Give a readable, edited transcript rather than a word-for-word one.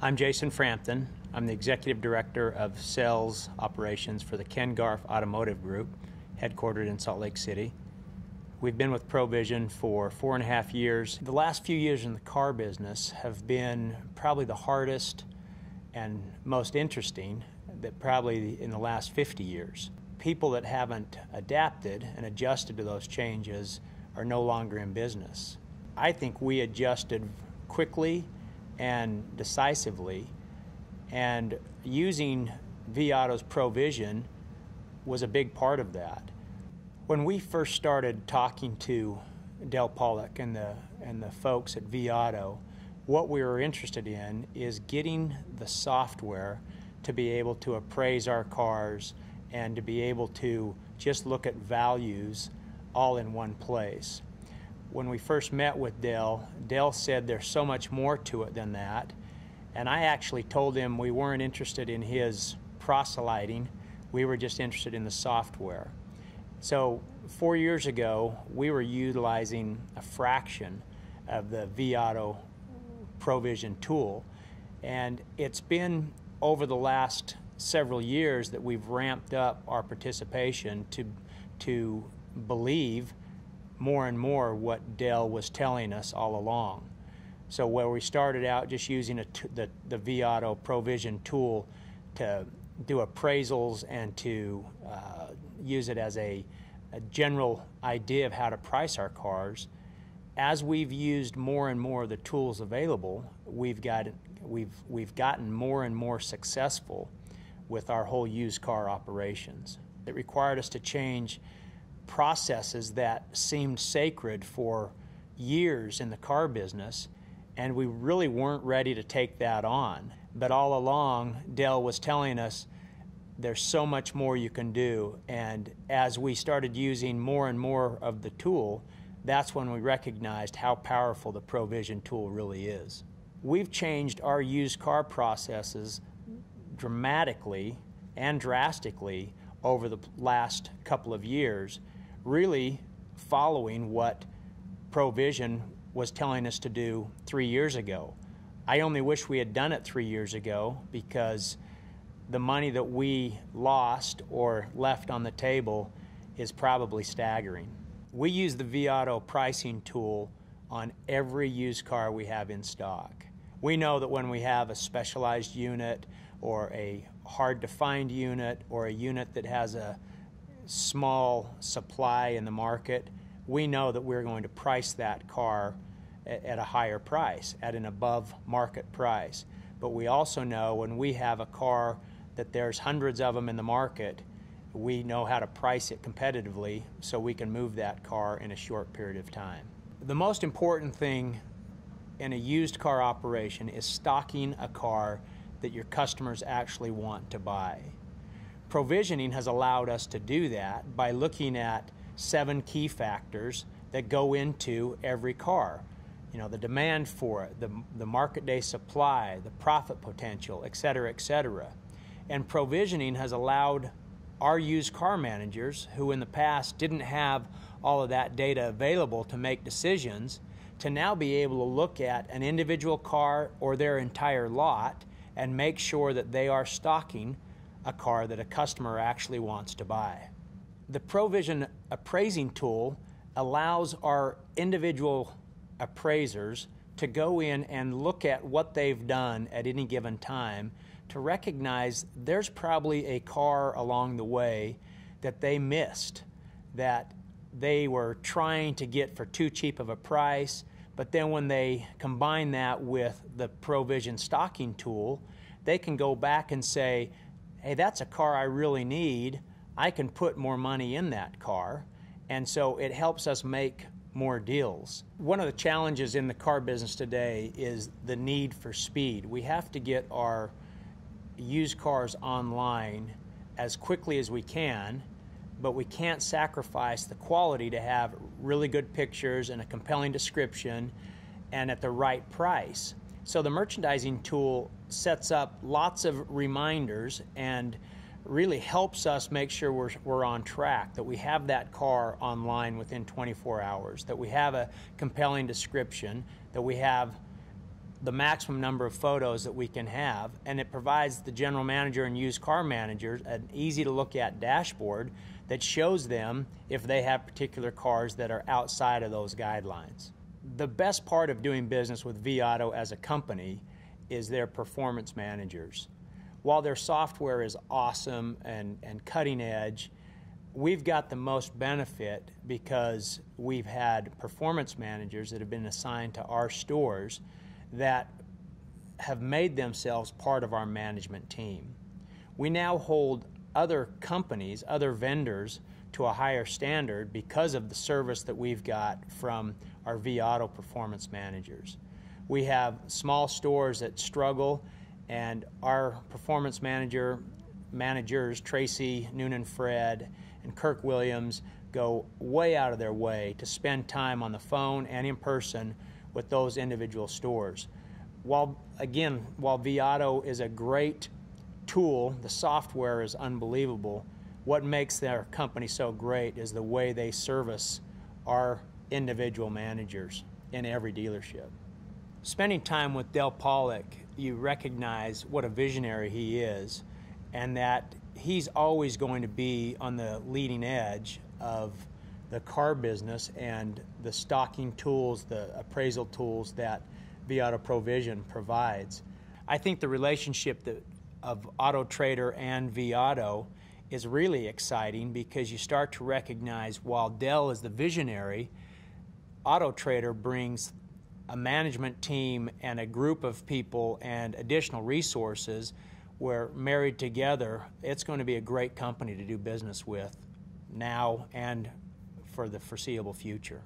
I'm Jason Frampton. I'm the Executive Director of Sales Operations for the Ken Garff Automotive Group, headquartered in Salt Lake City. We've been with ProVision for 4.5 years. The last few years in the car business have been probably the hardest and most interesting that probably in the last 50 years. People that haven't adapted and adjusted to those changes are no longer in business. I think we adjusted quickly and decisively, and using vAuto's ProVision was a big part of that. When we first started talking to Del Pollock and the folks at vAuto, what we were interested in is getting the software to be able to appraise our cars and to be able to just look at values all in one place. When we first met with Del said there's so much more to it than that, and I actually told him we weren't interested in his proselyting, we were just interested in the software. So 4 years ago, we were utilizing a fraction of the vAuto ProVision tool, and it's been over the last several years that we've ramped up our participation to believe more and more what Del was telling us all along. So where we started out just using the vAuto ProVision tool to do appraisals and to use it as a general idea of how to price our cars, as we've used more and more of the tools available, we've gotten more and more successful with our whole used car operations. It required us to change processes that seemed sacred for years in the car business, and we really weren't ready to take that on. But all along, Del was telling us there's so much more you can do, and as we started using more and more of the tool, that's when we recognized how powerful the ProVision tool really is. We've changed our used car processes dramatically and drastically over the last couple of years, really following what ProVision was telling us to do 3 years ago. I only wish we had done it 3 years ago, because the money that we lost or left on the table is probably staggering. We use the vAuto pricing tool on every used car we have in stock. We know that when we have a specialized unit or a hard-to-find unit or a unit that has a small supply in the market, we know that we're going to price that car at a higher price, at an above market price. But we also know when we have a car that there's hundreds of them in the market, we know how to price it competitively so we can move that car in a short period of time. The most important thing in a used car operation is stocking a car that your customers actually want to buy. Provisioning has allowed us to do that by looking at 7 key factors that go into every car. You know, the demand for it, the market day supply, the profit potential, et cetera, et cetera. And provisioning has allowed our used car managers, who in the past didn't have all of that data available to make decisions, to now be able to look at an individual car or their entire lot and make sure that they are stocking a car that a customer actually wants to buy. The ProVision appraising tool allows our individual appraisers to go in and look at what they've done at any given time to recognize there's probably a car along the way that they missed, that they were trying to get for too cheap of a price, but then when they combine that with the ProVision stocking tool, they can go back and say, hey, that's a car I really need. I can put more money in that car. And so it helps us make more deals. One of the challenges in the car business today is the need for speed. We have to get our used cars online as quickly as we can, but we can't sacrifice the quality to have really good pictures and a compelling description and at the right price. So the merchandising tool sets up lots of reminders and really helps us make sure we're on track, that we have that car online within 24 hours, that we have a compelling description, that we have the maximum number of photos that we can have, and it provides the general manager and used car managers an easy to look at dashboard that shows them if they have particular cars that are outside of those guidelines. The best part of doing business with vAuto as a company is their performance managers. While their software is awesome and cutting edge, we've got the most benefit because we've had performance managers that have been assigned to our stores that have made themselves part of our management team. We now hold other companies, other vendors, to a higher standard because of the service that we've got from our vAuto performance managers. We have small stores that struggle, and our performance managers, Tracy, Noonan Fred, and Kirk Williams, go way out of their way to spend time on the phone and in person with those individual stores. While vAuto is a great tool, the software is unbelievable, what makes their company so great is the way they service our individual managers in every dealership. Spending time with Del Pollock, you recognize what a visionary he is, and that he's always going to be on the leading edge of the car business and the stocking tools, the appraisal tools that vAuto Provision provides. I think the relationship of Auto Trader and vAuto is really exciting because you start to recognize while Del is the visionary, Auto Trader brings a management team and a group of people and additional resources where married together, it's going to be a great company to do business with now and for the foreseeable future.